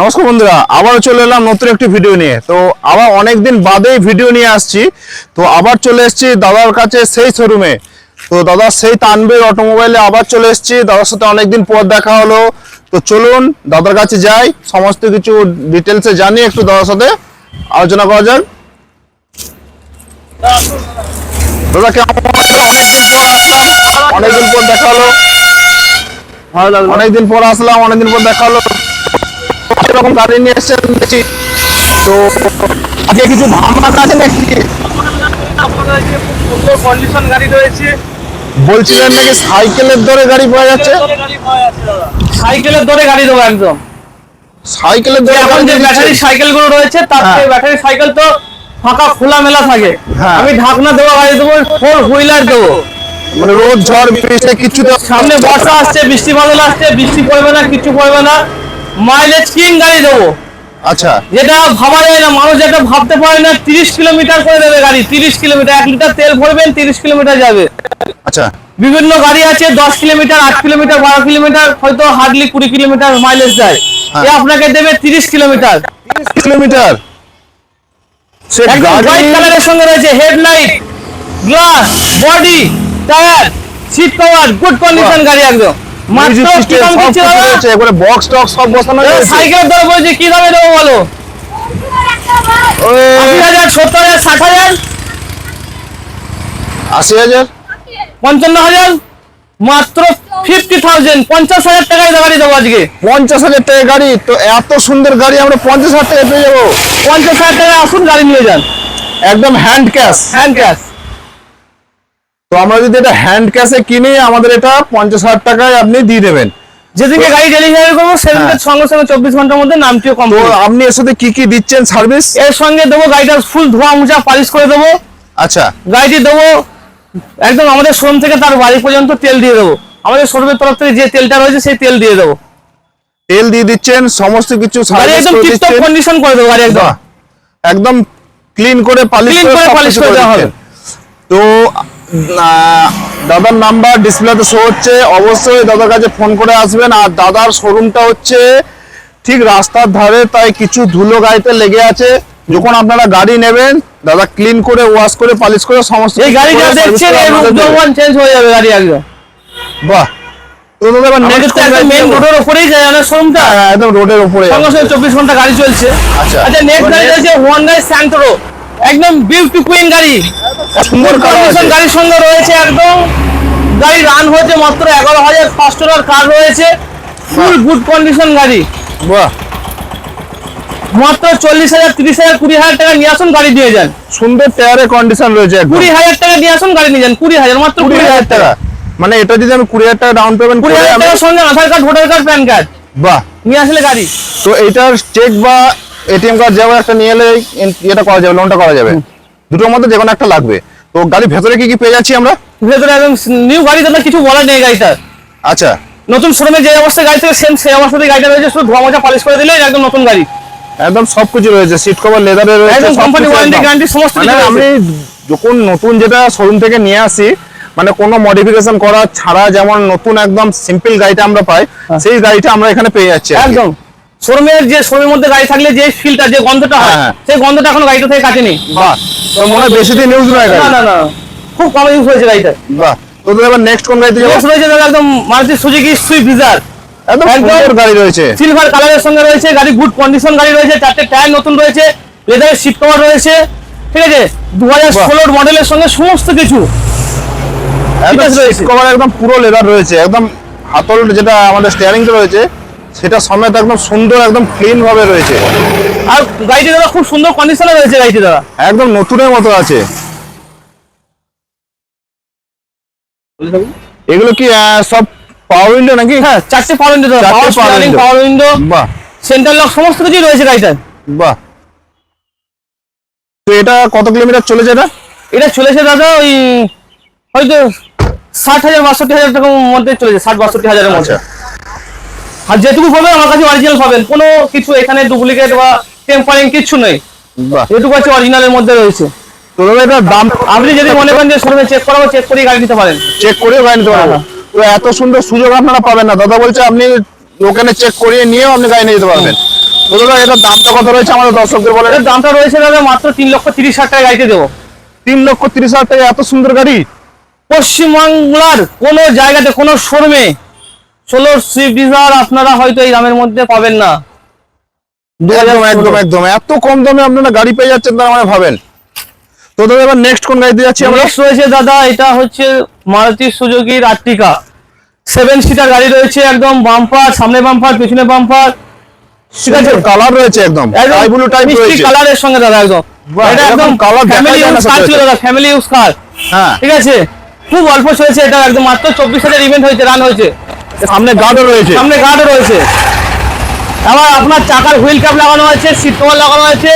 নমস্কার বন্ধুরা, আবারও চলে এলাম নতুন একটি ভিডিও নিয়ে। তো আবার অনেকদিন বাদেই ভিডিও নিয়ে আসছি। তো আবার চলে এসেছি দাদার কাছে সেই শোরুমে। তো দাদা সেই তানভীর অটোমোবাইলে আবার চলে এসেছি। দাদার সাথে অনেকদিন পর দেখা হলো। তো চলুন দাদার কাছে যাই, সমস্ত কিছু ডিটেলসে জানি, একটু দাদার সাথে আলোচনা করা যাক। দাদা কেমন? অনেকদিন পর দেখা হলো। অনেকদিন পর আসলাম, অনেকদিন পর দেখা হলো। এরকম গাড়ি নিয়ে এসেছেন দেখছি। তো আজকে কিছু ভাবনা আছে নাকি? কন্ডিশন গাড়ি রয়েছে। বলছিলেন নাকি সাইকেলের দরে গাড়ি পাওয়া যাচ্ছে? সাইকেলের দরে গাড়ি দেবো একদম। সাইকেলের দরে এখন যে ব্যাটারি সাইকেল গুলো রয়েছে তার থেকে ব্যাটারি সাইকেল তো ফাঁকা খোলা মেলা থাকে। আমি ঢাকনা দেবো গাড়ি দেবো, 4 হুইলার দেবো। মানে রোদ ঝড় বৃষ্টি কিছু তো সামনে বর্ষা আসছে, বৃষ্টি বাদল আসছে, বৃষ্টি পড়বে না, কিছু পড়বে না। মাইলেজ কিং গাড়ি দেবো। আচ্ছা, যেটা ভাবা যায় না, মানুষ যেটা ভাবতে পারে না, 30 কিলোমিটার করে দেবে গাড়ি। 30 কিলোমিটার, 1 লিটার তেল ভরবেন 30 কিলোমিটার যাবে। আচ্ছা। বিভিন্ন গাড়ি আছে 10 কিলোমিটার, 8 কিলোমিটার, 12 কিলোমিটার, হয়তো হার্ডলি 20 কিলোমিটার মাইলেজ দেয়। এ আপনাকে দেবে 30 কিলোমিটার। 30 কিলোমিটার। সে একদম হোয়াইট কালারের সঙ্গে রয়েছে headlight, glass, body, tyre, seat cover, good condition গাড়ি একদম। মাত্র কি দাম দিচ্ছে দাদা? একবারে বক্স টক্স সব বসানো আছে। সাইকেলের দাম বলছে কি দামে দেবো বলো? 80,000, 70,000, 60,000, 80,000, 55,000, মাত্র 50,000, 50,000 টাকায় গাড়ি দেবো আজকে। 50,000 টাকা গাড়ি? তো এত সুন্দর গাড়ি আমরা 50,000 টাকা পেয়ে যাবো? 50,000 টাকায় আসুন, গাড়ি নিয়ে যান একদম হ্যান্ড ক্যাশ। Hand cash. তো আমরা যদি এটা হ্যান্ড ক্যাশে কিনি, আমাদের এটা 50,000 টাকায় আপনি দিয়ে দেবেন। যেদিকে গাড়ি ডেলিভারি করবো সেদিনকে সঙ্গে সঙ্গে 24 ঘন্টার মধ্যে নামটিও তো কমপ্লিট। আপনি এর সাথে কি কি দিচ্ছেন সার্ভিস? এর সঙ্গে দেবো গাড়িটা ফুল ধোয়া মুছা পালিশ করে দেবো। আচ্ছা, গাড়িটি দেবো একদম আমাদের শোরুম থেকে তার বাড়ি পর্যন্ত তেল দিয়ে দেবো। আমাদের শোরুমের তরফ থেকে যে তেলটা রয়েছে সেই তেল দিয়ে দেবো। তেল দিয়ে দিচ্ছেন, সমস্ত কিছু গাড়ি সার্ভিস একদম করে টিপটপ দিচ্ছেন। কন্ডিশন করে দেবো গাড়ি একদম। বাহ, একদম ক্লিন করে পালিশ Clean করে polish করে দেওয়া হবে। তো দাদার নাম্বার ডিসপ্লেতে শো হচ্ছে, অবশ্যই দাদার কাছে ফোন করে আসবেন। আর দাদার শোরুমটা হচ্ছে ঠিক রাস্তার ধারে, তাই কিছু ধুলো গাড়িতে লেগে আছে। যখন আপনারা গাড়ি নেবেন, দাদা ক্লিন করে ওয়াশ করে পালিশ করে সমস্ত এই গাড়িটা দেখছেন এর রূপযৌবন চেঞ্জ হয়ে যাবে গাড়ি একদম। বাহ। তো দাদা এবার আমাদের নেক্সট তো একদম মেইন রোডের উপরেই যায় আমাদের শোরুমটা। একদম রোডের উপরে সঙ্গে সঙ্গে 24 ঘন্টা গাড়ি চলছে। আচ্ছা। আচ্ছা, নেক্সট গাড়ি রয়েছে Hyundai Santro, একদম বিউটি কুইন গাড়ি। সুন্দর কন্ডিশন গাড়ির সঙ্গে রয়েছে একদম। গাড়ি রান হয়েছে মাত্র 11,000 ফার্স্ট ওনার কার রয়েছে, ফুল গুড কন্ডিশন গাড়ি। বাহ, মাত্র 40,000, 30,000, 20,000 টাকা নিয়ে আসুন, গাড়ি দিয়ে যান। সুন্দর টায়ারের কন্ডিশন রয়েছে একদম। 20,000 টাকা নিয়ে আসুন, গাড়ি নিয়ে যান। 20,000, মাত্র 20,000 টাকা। মানে এটা যদি আমি 20,000 টাকা ডাউন পেমেন্ট করি, 20,000 টাকার সঙ্গে Aadhaar card, voter card, PAN card বাহ। নিয়ে আসলে গাড়ি। তো এইটার চেক বা এটিএম কার্ড যেমন একটা নিয়ে এলে এটা করা যাবে, লোনটা করা যাবে। দুটোর মধ্যে যে কোনো একটা লাগবে। তো গাড়ির ভেতরে কি কি পেয়ে যাচ্ছি আমরা? ভেতরে একদম নিউ গাড়ি, তাহলে কিছু বলার নেই গাড়িটার। আচ্ছা, নতুন শোরুমে যে অবস্থায় গাড়ি থেকে সেম সেই অবস্থাতে গাড়িটা রয়েছে, শুধু ধোয়া মোছা পালিশ করে দিলে একদম নতুন গাড়ি। একদম সবকিছু রয়েছে, সিট কভার লেদারের রয়েছে, একদম কোম্পানি ওয়ারেন্টি গ্যারান্টি সমস্ত মানে কিছু আমি রয়েছে। যখন নতুন যেটা শোরুম থেকে নিয়ে আসি, মানে কোনো মডিফিকেশন করা ছাড়া যেমন নতুন একদম সিম্পল গাড়িটা আমরা পাই, সেই গাড়িটা আমরা এখানে পেয়ে যাচ্ছি আর কি। একদম শোরুমের যে শোরুমের মধ্যে গাড়ি থাকলে যে ফিলটা, যে গন্ধটা হয়, হ্যাঁ। সেই গন্ধটা এখন গাড়িটা থেকে কাটেনি। বাহ, তো মনে হয় বেশি দিন ইউজ নয় না গাড়ি। না না, খুব কম ইউজ হয়েছে গাড়িটা। বাহ। তো এবার নেক্সট কোন গাড়িতে যাবো? নেক্সট রয়েছে দাদা একদম মারুতি সুজুকি সুইফট ডিজায়ার, একদম সুন্দর গাড়ি রয়েছে, সিলভার কালারের সঙ্গে রয়েছে। গাড়ি গুড কন্ডিশন গাড়ি রয়েছে, 4টে টায়ার নতুন রয়েছে, লেদারের সিট কভার রয়েছে, ঠিক আছে। 2016 মডেলের সঙ্গে সমস্ত কিছু একদম সিট কভার একদম পুরো লেদার রয়েছে, একদম হাতল যেটা আমাদের স্টিয়ারিংটা রয়েছে সেটা সমেত একদম সুন্দর, একদম ক্লিন ভাবে রয়েছে। আর গাড়িটি দাদা খুব সুন্দর কন্ডিশনে রয়েছে গাড়িটি দাদা, একদম নতুনের মতো আছে। এগুলো কি সব পাওয়ার উইন্ডো নাকি? হ্যাঁ 4টে পাওয়ার উইন্ডো দাদা, পাওয়ার স্টিয়ারিং, পাওয়ার উইন্ডো, বাহ সেন্টার লক, সমস্ত কিছুই রয়েছে গাড়িটার। বাহ। তো এটা কত কিলোমিটার চলেছে এটা? এটা চলেছে দাদা ওই হয়তো 60,000, 62,000 টাকার মধ্যে চলেছে, 60-62,000-এর মধ্যে। আর যেটুকু পাবেন আমার কাছে অরিজিনাল পাবেন, কোনো কিছু এখানে ডুপ্লিকেট বা টেম্পারিং কিছু নেই। বাহ, যেটুকু আছে অরিজিনালের মধ্যে রয়েছে। তো এটার দাম আপনি যদি মনে করেন যে শোরুমে চেক করাবো, চেক করে গাড়ি নিতে পারেন। চেক করেও গাড়ি নিতে পারবো? তো এত সুন্দর সুযোগ আপনারা পাবেন না, দাদা বলছে আপনি দোকানে চেক করিয়ে নিয়েও আপনি গাড়ি নিয়ে যেতে পারবেন। তো তো দাদা এটার দামটা কত রয়েছে আমাদের দর্শকদের বলে? এর দামটা রয়েছে দাদা মাত্র 3,30,000 টাকা গাড়িতে দেবো। 3,30,000 টাকা এত সুন্দর গাড়ি? পশ্চিমবাংলার কোন জায়গাতে কোন শোরুমে 16 সুইফট ডিজায়ার আপনারা হয়তো এই দামের মধ্যে পাবেন না। একদম একদম একদম এত কম দামে আপনারা গাড়ি পেয়ে যাচ্ছেন তার মানে ভাবেন। তো দাদা এবার নেক্সট কোন গাড়িতে যাচ্ছি আমরা? নেক্সট রয়েছে দাদা, এটা হচ্ছে মারুতি সুজুকির আর্টিকা 7 সিটার গাড়ি রয়েছে, একদম বাম্পার, সামনে বাম্পার, পিছনে বাম্পার, ঠিক আছে। কালার রয়েছে একদম স্কাই ব্লু টাইপ রয়েছে কালারের সঙ্গে দাদা একদম। এটা একদম কালার ফ্যামিলি ইউজ কার ছিল দাদা, ফ্যামিলি ইউজ কার। হ্যাঁ ঠিক আছে, খুব অল্প চলেছে এটা, একদম মাত্র 24,000 ইভেন্ট হয়েছে, রান হয়েছে। সামনে গার্ডও রয়েছে, সামনে গার্ডও রয়েছে, আবার আপনার চাকার হুইল ক্যাপ লাগানো আছে, সিট কভার লাগানো আছে,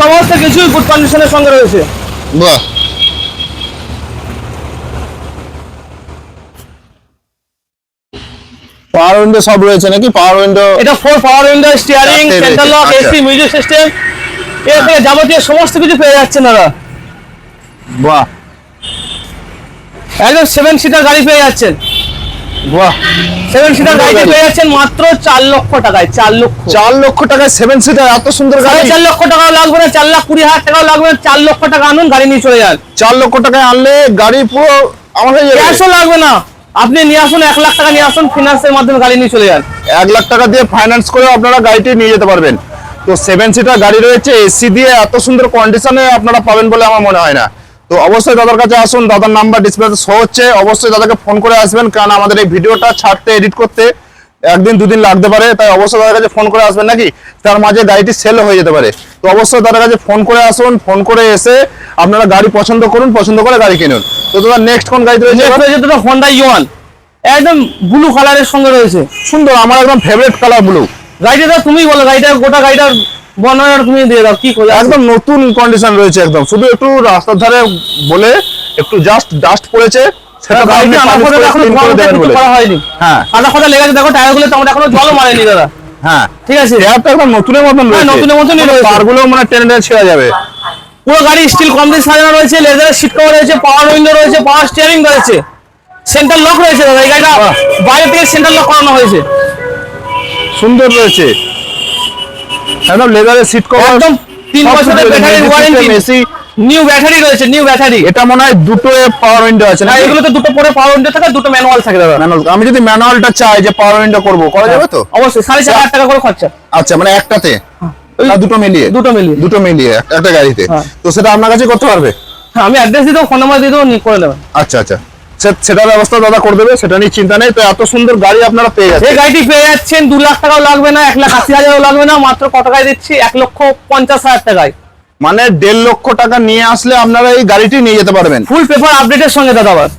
সমস্ত কিছুই গুড কন্ডিশনের সঙ্গে রয়েছে। বাহ পাওয়ার উইন্ডো সব রয়েছে নাকি? পাওয়ার উইন্ডো, এটা 4 পাওয়ার উইন্ডো, স্টিয়ারিং, চারটে সেন্টার রয়েছে, লক, আচ্ছা। এসি, মিউজিক সিস্টেম, এর থেকে যাবতীয় সমস্ত কিছু পেয়ে যাচ্ছেন দাদা। বাহ একদম 7 সিটার গাড়ি পেয়ে যাচ্ছেন, বাহ 7 সিটার গাড়ি গাড়ি। পেয়ে যাচ্ছেন মাত্র 4 লক্ষ টাকায়। 4 লক্ষ, 4 লক্ষ টাকায় 7 সিটার এত সুন্দর গাড়ি? 4.5 লক্ষ টাকাও লাগবে না, 4,20,000 টাকাও লাগবে না, 4 লক্ষ টাকা আনুন, গাড়ি নিয়ে চলে যান। 4 লক্ষ টাকায় আনলে গাড়ি পুরো আমার হয়ে যাবে। ক্যাশও লাগবে না, আপনি নিয়ে আসুন, 1 লাখ টাকা নিয়ে আসুন, ফিনান্সের মাধ্যমে গাড়ি নিয়ে চলে যান। 1 লাখ টাকা দিয়ে ফাইন্যান্স করে আপনারা গাড়িটি নিয়ে যেতে পারবেন। তো 7 সিটার গাড়ি রয়েছে, এসি দিয়ে এত সুন্দর কন্ডিশনে আপনারা পাবেন বলে আমার মনে হয় না। তো অবশ্যই দাদার কাছে আসুন, দাদার নাম্বার ডিসপ্লেতে শো হচ্ছে, অবশ্যই দাদাকে ফোন করে আসবেন, কারণ আমাদের এই ভিডিওটা ছাড়তে এডিট করতে 1 দিন 2 দিন লাগতে পারে, তাই অবশ্যই দাদার কাছে ফোন করে আসবেন, নাকি তার মাঝে গাড়িটি সেল হয়ে যেতে পারে। তো অবশ্যই দাদার কাছে ফোন করে আসুন, ফোন করে এসে আপনারা গাড়ি পছন্দ করুন, পছন্দ করে গাড়ি কিনুন। তো দাদা নেক্সট কোন গাড়ি রয়েছে? নেক্সট রয়েছে দুটো হোন্ডা ইওয়ান, একদম ব্লু কালারের সঙ্গে রয়েছে, সুন্দর, আমার একদম ফেভারিট কালার ব্লু। গাড়িটা তুমি বলো, গাড়িটা গোটা গাড়িটার বর্ণনা তুমি দিয়ে দাও, কি করে একদম নতুন কন্ডিশন রয়েছে, একদম শুধু একটু রাস্তার ধারে বলে একটু জাস্ট ডাস্ট পড়েছে, সেটা আপনি পালিশ করে clean করে দেবেন বলে। করা হয়নি, হ্যাঁ আদা কথা লেগেছে, দেখো টায়ারগুলো তেমন এখনো জলও মারেনি দাদা। হ্যাঁ ঠিক আছে, এয়ারটা একদম নতুনের মতন রয়েছে, নতুনের মতনই রয়েছে। তারগুলো মানে টেনে টেনে ছেড়ে যাবে। পুরো গাড়ি স্টিল কমপ্লিট সাজানো রয়েছে, লেদারের সিট কভার রয়েছে, পাওয়ার উইন্ডো রয়েছে, পাওয়ার স্টিয়ারিং রয়েছে, সেন্টার লক রয়েছে দাদা। এই গাড়িটা বাহ। বাইরে থেকে সেন্টার লক করানো হয়েছে, সুন্দর রয়েছে, একদম লেদারের সিট কভার, একদম 3 বছরের ব্যাটারির ওয়ারেন্টি, এসি, নিউ ব্যাটারি রয়েছে, নিউ ব্যাটারি। এটা মনে হয় দুটো পাওয়ার উইন্ডো আছে না? না, এগুলোতে দুটো পরে পাওয়ার উইন্ডো থাকে, দুটো ম্যানুয়াল থাকে দাদা। আমি যদি ম্যানুয়ালটা চাই যে পাওয়ার উইন্ডো করবো, করা যাবে তো? অবশ্যই 4,500 টাকা করে খরচা, আচ্ছা, মানে একটাতে ওই না দুটো মিলিয়ে? দুটো মিলিয়ে। দুটো মিলিয়ে একটা গাড়িতে। হ্যাঁ। তো সেটা আপনার কাছে করতে পারবে? হ্যাঁ, আমি অ্যাড্রেস দিয়ে দেবো, ফোন নাম্বার দিয়ে দেবো, করে নেবেন। আচ্ছা আচ্ছা, সেটার ব্যবস্থা দাদা করে দেবে, সেটা নিয়ে চিন্তা নেই। তো এত সুন্দর গাড়ি আপনারা পেয়ে এই যাচ্ছেন। গাড়িটি পেয়ে যাচ্ছেন 2 লাখ টাকাও লাগবে না, 1,80,000 লাগবে না, মাত্র কত টাকায় দিচ্ছি? 1,50,000 টাকায়। মানে 1.5 লক্ষ টাকা নিয়ে আসলে আপনারা এই গাড়িটি নিয়ে যেতে পারবেন। ফুল পেপার আপডেটের সঙ্গে দাদা। আবার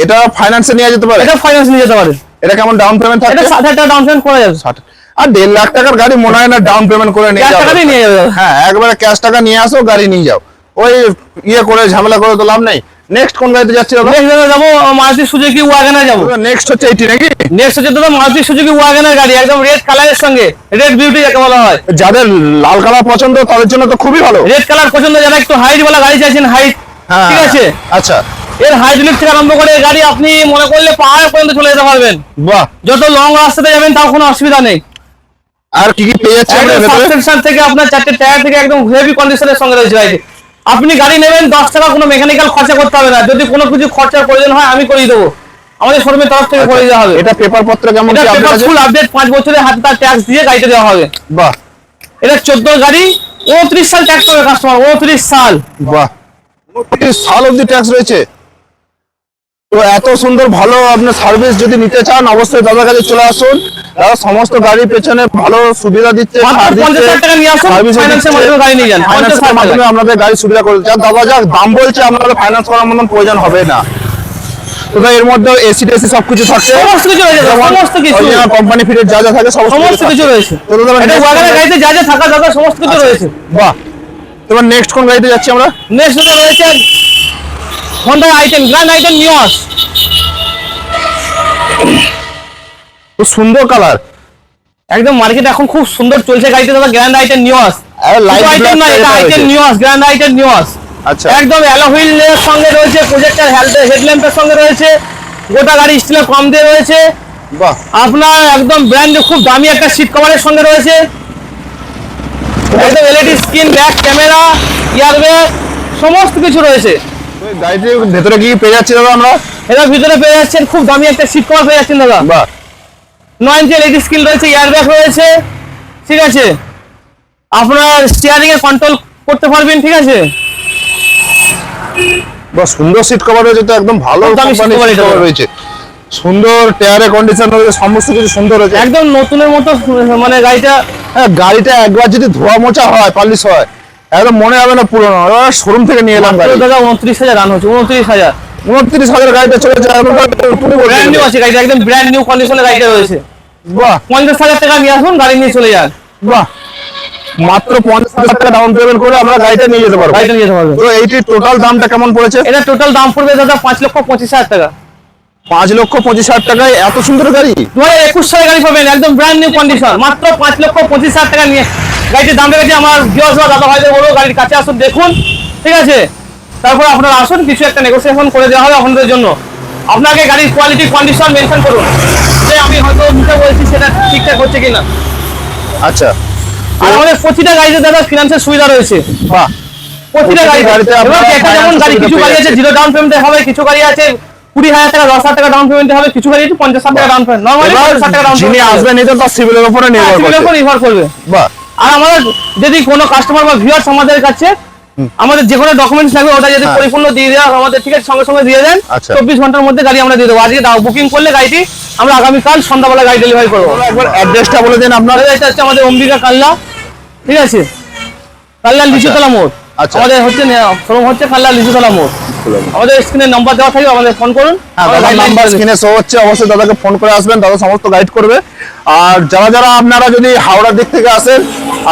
এটা ফাইন্যান্সে নিয়ে যেতে পারে? এটা ফাইন্যান্স নিয়ে যেতে পারে। এটা কেমন ডাউন পেমেন্ট এটা থাকবে? 7,000 টাকা ডাউন পেমেন্ট করা যাবে। 60 আর 1.5 লাখ টাকার গাড়ি মনে হয় না ডাউন পেমেন্ট করে নিয়ে 1,000 যাও। টাকা দিয়ে নিয়ে যাবে। হ্যাঁ, একবারে ক্যাশ টাকা নিয়ে আসো, গাড়ি নিয়ে যাও, ওই ইয়ে করে ঝামেলা করে তো লাভ নেই। নেক্সট কোন গাড়িতে যাচ্ছি দাদা? নেক্সট দাদা যাবো মারুতি সুজুকি ওয়াগনার যাবো। নেক্সট হচ্ছে এইটি নাকি? নেক্সট হচ্ছে দাদা মারুতি সুজুকি ওয়াগনার গাড়ি, একদম রেড কালারের সঙ্গে, রেড বিউটি যাকে বলা হয়। যাদের লাল কালার পছন্দ তাদের জন্য তো খুবই ভালো। রেড কালার পছন্দ যারা, একটু হাইট ওয়ালা গাড়ি চাইছেন, হাইট, হ্যাঁ, ঠিক আছে। আচ্ছা, এর হাইড্রোলিক থেকে আরম্ভ করে এই গাড়ি আপনি মনে করলে পাহাড় পর্যন্ত চলে যেতে পারবেন, বাহ। যত লং রাস্তাতে যাবেন তাও কোনো অসুবিধা নেই। আর কি কি পেয়ে যাচ্ছে একদম সাসপেনশন থেকে আপনার 4টে টায়ার থেকে একদম হেভি কন্ডিশনের সঙ্গে রয়েছে গাড়ি। আপনি গাড়ি নেবেন 10 টাকা কোনো মেকানিক্যাল খরচা করতে হবে না, যদি কোনো কিছু খরচার প্রয়োজন হয় আমি করিয়ে দেবো, আমাদের শোরুমের তরফ থেকে করে দেওয়া হবে। এটা পেপার পত্র কেমন এটা কি আপডেট পেপার আছে? ফুল আপডেট, 5 বছরের হাতে তার ট্যাক্স দিয়ে গাড়িটা দেওয়া হবে। বাহ এটা 14 গাড়ি, 29 সাল ট্যাক্স পাবে কাস্টমার, 29 সাল। বাহ, 29 সাল অবধি ট্যাক্স রয়েছে। তো এত সুন্দর ভালো আপনার সার্ভিস যদি নিতে চান অবশ্যই দাদার কাছে চলে আসুন। দাদা সমস্ত গাড়ির পেছনে ভালো সুবিধা দিচ্ছে, মাত্র ছাড় দিচ্ছে, 50,000 টাকা নিয়ে আসুন, সার্ভিসও ফাইন্যান্সের দিচ্ছে। মাধ্যমে গাড়ি নিয়ে যান, ফাইন্যান্সের 50,000 মাধ্যমে আপনাদের গাড়ি সুবিধা করে দিচ্ছে। আর দাদা যা দাম বলছে আপনাদের ফাইন্যান্স করার মতন প্রয়োজন হবে না। তো তাই এর মধ্যে এসি টেসি সবকিছু থাকছে, সমস্ত কিছু রয়েছে, সমস্ত কিছু, কোম্পানি ফিটের যা যা থাকে সমস্ত কিছু রয়েছে। তো দাদা এটা ওয়াগনার গাড়িতে যা যা থাকা দরকার সমস্ত কিছু রয়েছে। বাহ। এবার নেক্সট কোন গাড়িতে যাচ্ছি আমরা? নেক্সট যেটা রয়েছে হোন্ডা আইটেন, গ্র্যান্ড আইটেন নিওস। তো সুন্দর কালার, একদম মার্কেটে এখন খুব সুন্দর চলছে গাড়িটা দাদা, গ্র্যান্ড আইটেন নিওস। লাইট আইটেন না, এটা আইটেন নিওস, গ্র্যান্ড আইটেন নিওস। আচ্ছা, একদম অ্যালো হুইলের সঙ্গে রয়েছে, প্রজেক্টর হেডল্যাম্পের সঙ্গে রয়েছে, গোটা গাড়ি স্টিলের কম দিয়ে রয়েছে, বাহ, আপনার একদম ব্র্যান্ড খুব দামি একটা সিট কভারের সঙ্গে রয়েছে, একদম LED screen, back camera, airbag সমস্ত কিছু রয়েছে। তো এই গাড়িটির ভেতরে কি পেয়ে যাচ্ছি দাদা আমরা? এটার ভিতরে পেয়ে যাচ্ছেন খুব দামি একটা সিট কভার পেয়ে যাচ্ছেন দাদা। বাহ, 9 ইঞ্চি এলইডি স্ক্রিন রয়েছে, ইয়ারব্যাগ রয়েছে, ঠিক আছে। আপনার স্টিয়ারিং এর কন্ট্রোল করতে পারবেন, ঠিক আছে। বাহ, সুন্দর সিট কভার রয়েছে, তো একদম ভালো খুব দামি seat কোম্পানির cover সিট এটা। কভার রয়েছে, সুন্দর টায়ারের কন্ডিশন রয়েছে, সমস্ত কিছু সুন্দর রয়েছে। একদম নতুনের মতো মানে গাড়িটা। হ্যাঁ, গাড়িটা একবার যদি ধোয়া মোছা হয়, পালিশ হয়, একদম মনে হবে না পুরোনো। শোরুম থেকে নিয়ে এলাম গাড়ি, দাদা 29,000 রান হচ্ছে, 29,000 29,000 গাড়িটা চলে যায়। ব্র্যান্ড নিউ আছে গাড়িটা, একদম ব্র্যান্ড নিউ কন্ডিশনে গাড়িটা রয়েছে। বাহ 50,000 টাকা নিয়ে আসুন, গাড়ি নিয়ে চলে যান। বাহ, মাত্র 50,000 টাকা ডাউন পেমেন্ট করে আমরা গাড়িটা নিয়ে যেতে পারবো। গাড়িটা নিয়ে যেতে পারবে। তো এইটির টোটাল দামটা কেমন পড়েছে? এটা টোটাল দাম পড়বে দাদা 5,25,000 টাকা। 5,25,000 টাকায় এত সুন্দর গাড়ি? 2021 সালের গাড়ি পাবেন, একদম ব্র্যান্ড নিউ কন্ডিশন, মাত্র 5,25,000 টাকা নিয়ে গাড়িটির দাম রেখেছি। আমার ভিউয়ার্স বা দাদা ভাইদের বলবো গাড়ির কাছে আসুন, দেখুন, ঠিক আছে। তারপর আপনারা আসুন, কিছু একটা নেগোসিয়েশন করে দেওয়া হবে আপনাদের জন্য। আপনাকে গাড়ির কোয়ালিটি কন্ডিশন মেনশন করুন, যে আমি হয়তো মুখে বলছি সেটা ঠিকঠাক হচ্ছে কিনা। আচ্ছা, আর আমাদের প্রতিটা গাড়িতে দাদা ফিনান্সের সুবিধা রয়েছে, বাহ, প্রতিটা গাড়িতে। গাড়িতে এবার আপনারা একটা যেমন গাড়ি, finance কিছু গাড়ি আছে সুবিধা 0 ডাউন পেমেন্টে হবে, কিছু গাড়ি আছে 20,000 টাকা 10,000 টাকা ডাউন পেমেন্টে হবে, কিছু গাড়ি আছে 50,000 টাকা ডাউন পেমেন্ট। নরমালি এবার 50,000 টাকা ডাউন যিনি পেমেন্ট আসবেন এটা তার সিভিলের উপরে নির্ভর করছে। নির্ভর করবে। বাহ, আর আমাদের যদি কোনো কাস্টমার বা ভিউয়ার্স আমাদের কাছে আমাদের যে কোনো ডকুমেন্টস লাগবে, ওটা যদি হ্যাঁ। পরিপূর্ণ দিয়ে দেওয়া আমাদের, ঠিক আছে, সঙ্গে সঙ্গে দিয়ে দেন। আচ্ছা। 24 ঘন্টার মধ্যে গাড়ি আমরা দিয়ে দেবো। আজকে বুকিং করলে গাড়িটি আমরা আগামীকাল সন্ধ্যাবেলা গাড়ি ডেলিভারি করবো। একবার অ্যাড্রেসটা বলে দিন আপনার। এটা হচ্ছে আমাদের অম্বিকা কাল্লা, ঠিক আছে, কাল্লা লিচুতলা মোড়। আচ্ছা। আমাদের হচ্ছে শোরুম হচ্ছে কাল্লা লিচুতলা মোড়। আমাদের স্ক্রিনে নাম্বার দেওয়া থাকবে, আমাদের ফোন করুন। আমরা দাদার guideline নাম্বার করে দেব। স্ক্রিনে শো হচ্ছে, অবশ্যই দাদাকে ফোন করে আসবেন, দাদা সমস্ত গাইড করবে। আর যারা যারা আপনারা যদি হাওড়ার দিক থেকে আসেন,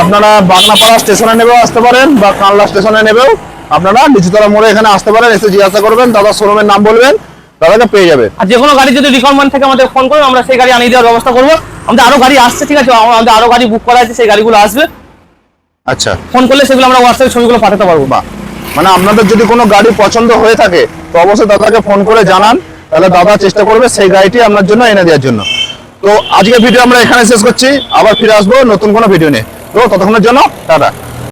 আপনারা বাগনাপাড়া স্টেশনে নেবেও আসতে পারেন, বা কানলা স্টেশনে নেবেও আপনারা লিচুতলা মোড়ে এখানে আসতে পারেন। এসে জিজ্ঞাসা করবেন, দাদা শোরুমের নাম বলবেন, দাদাকে পেয়ে যাবেন। আর যে কোনো গাড়ি যদি রিকোয়ারমেন্ট থেকে আমাদের ফোন করুন, আমরা সেই গাড়ি আনিয়ে দেওয়ার ব্যবস্থা করবো। আমাদের আরো গাড়ি আসছে, ঠিক আছে, আমাদের আরো গাড়ি বুক করা আছে, সেই গাড়িগুলো আসবে। আচ্ছা, ফোন করলে সেগুলো আমরা হোয়াটসঅ্যাপে ছবিগুলো পাঠাতে পারবো। বাহ, মানে আপনাদের যদি কোনো গাড়ি পছন্দ হয়ে থাকে তো অবশ্যই দাদাকে ফোন করে জানান, তাহলে দাদা চেষ্টা করবে সেই গাড়িটি আপনার জন্য এনে দেওয়ার জন্য। তো আজকের ভিডিও আমরা এখানে শেষ করছি, আবার ফিরে আসবো নতুন কোনো ভিডিও নিয়ে। তো ততক্ষণের জন্য টাটা।